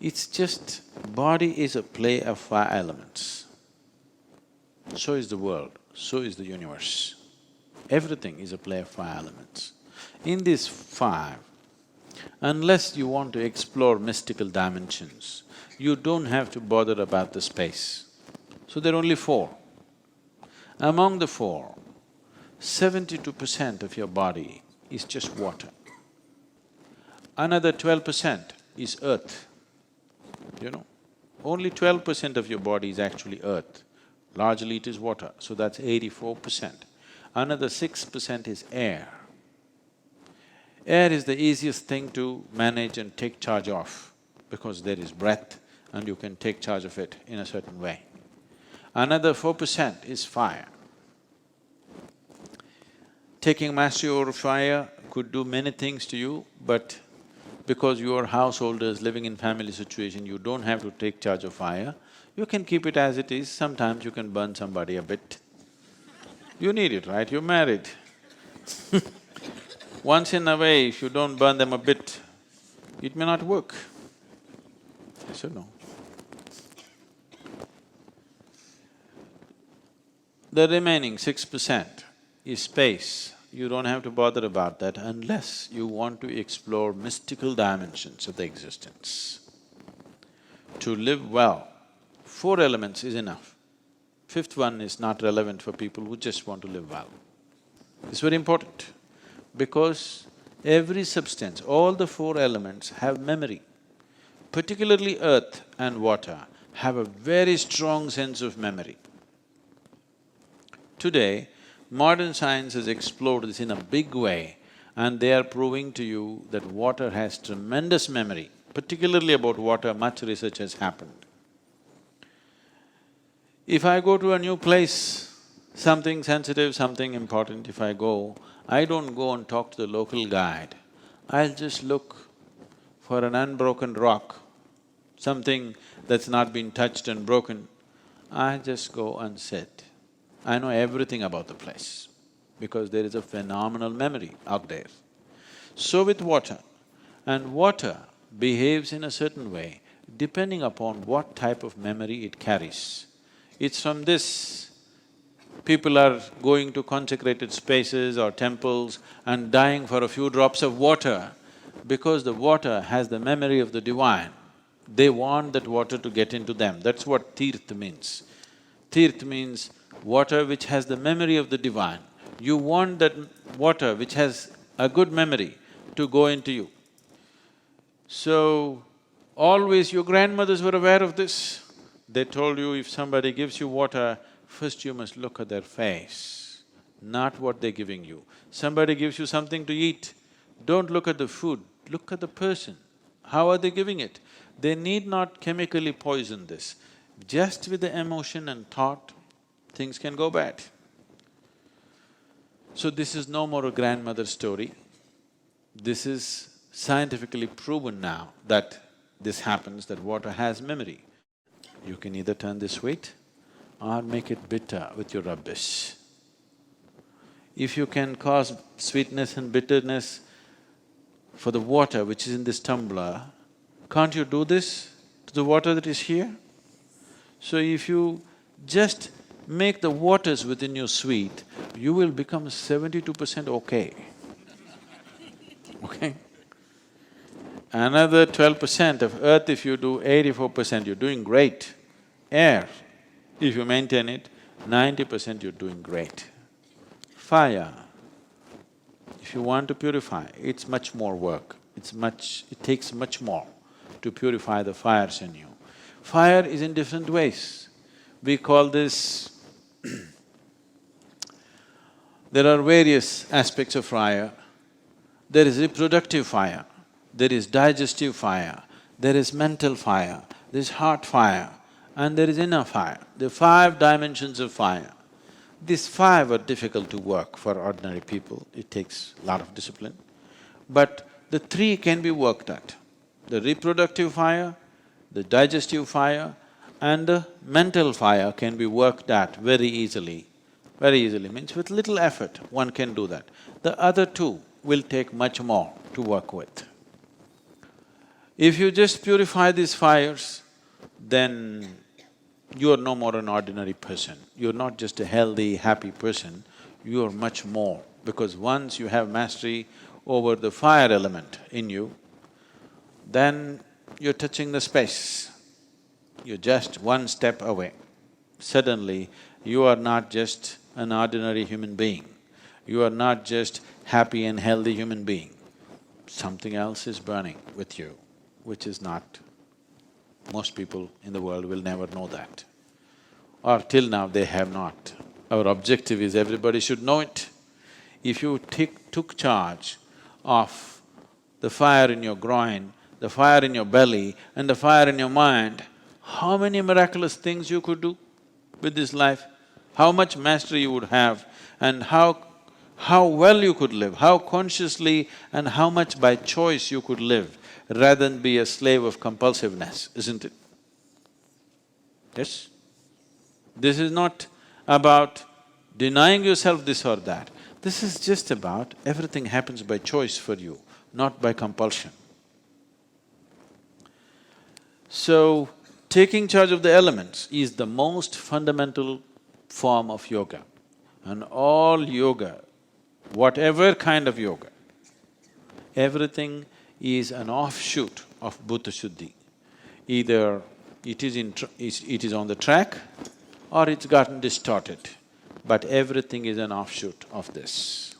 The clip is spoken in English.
It's just… body is a play of five elements. So is the world, so is the universe. Everything is a play of five elements. In these five, unless you want to explore mystical dimensions, you don't have to bother about the space. So there are only four. Among the four, 72% of your body is just water. Another 12% is earth, you know. Only 12% of your body is actually earth. Largely it is water, so that's 84%. Another 6% is air. Air is the easiest thing to manage and take charge of because there is breath and you can take charge of it in a certain way. Another 4% is fire. Taking mastery over fire could do many things to you, but because you are householders living in family situation, you don't have to take charge of fire. You can keep it as it is, sometimes you can burn somebody a bit. You need it, right? You're married. Once in a way, if you don't burn them a bit, it may not work. Yes or no? The remaining 6% is space. You don't have to bother about that unless you want to explore mystical dimensions of the existence. To live well, four elements is enough. Fifth one is not relevant for people who just want to live well. It's very important because every substance, all the four elements have memory. Particularly earth and water have a very strong sense of memory. Today, modern science has explored this in a big way and they are proving to you that water has tremendous memory. Particularly about water, much research has happened. If I go to a new place, something sensitive, something important, if I go, I don't go and talk to the local guide. I'll just look for an unbroken rock, something that's not been touched and broken. I just go and sit. I know everything about the place because there is a phenomenal memory out there. So with water, and water behaves in a certain way depending upon what type of memory it carries. It's from this, people are going to consecrated spaces or temples and dying for a few drops of water because the water has the memory of the divine. They want that water to get into them, that's what tirth means. Tirth means water which has the memory of the divine. You want that water which has a good memory to go into you. So, always your grandmothers were aware of this. They told you if somebody gives you water, first you must look at their face, not what they're giving you. Somebody gives you something to eat, don't look at the food, look at the person. How are they giving it? They need not chemically poison this. Just with the emotion and thought, things can go bad. So this is no more a grandmother story. This is scientifically proven now that this happens, that water has memory. You can either turn this sweet or make it bitter with your rubbish. If you can cause sweetness and bitterness for the water which is in this tumbler, can't you do this to the water that is here? So if you just make the waters within you sweet, you will become 72% okay. Okay? Another 12% of earth if you do, 84% you're doing great. Air, if you maintain it, 90% you're doing great. Fire, if you want to purify, it's much more work, it takes much more to purify the fires in you. Fire is in different ways. We call this… there are various aspects of fire. There is reproductive fire, there is digestive fire, there is mental fire, there is heart fire, and there is inner fire. There are five dimensions of fire. These five are difficult to work for ordinary people, it takes a lot of discipline. But the three can be worked at. The reproductive fire, the digestive fire, and the mental fire can be worked at very easily. Very easily means with little effort, one can do that. The other two will take much more to work with. If you just purify these fires, then you are no more an ordinary person. You're not just a healthy, happy person, you are much more. Because once you have mastery over the fire element in you, then you're touching the space. You're just one step away. Suddenly, you are not just an ordinary human being. You are not just happy and healthy human being. Something else is burning with you, which is not… most people in the world will never know that. Or till now they have not. Our objective is everybody should know it. If you took charge of the fire in your groin, the fire in your belly and the fire in your mind, how many miraculous things you could do with this life, how much mastery you would have, and how well you could live, how consciously and how much by choice you could live, rather than be a slave of compulsiveness, isn't it? Yes? This is not about denying yourself this or that. This is just about everything happens by choice for you, not by compulsion. So, taking charge of the elements is the most fundamental form of yoga. And all yoga, whatever kind of yoga, everything is an offshoot of Bhuta Shuddhi. Either it is on the track or it's gotten distorted, but everything is an offshoot of this.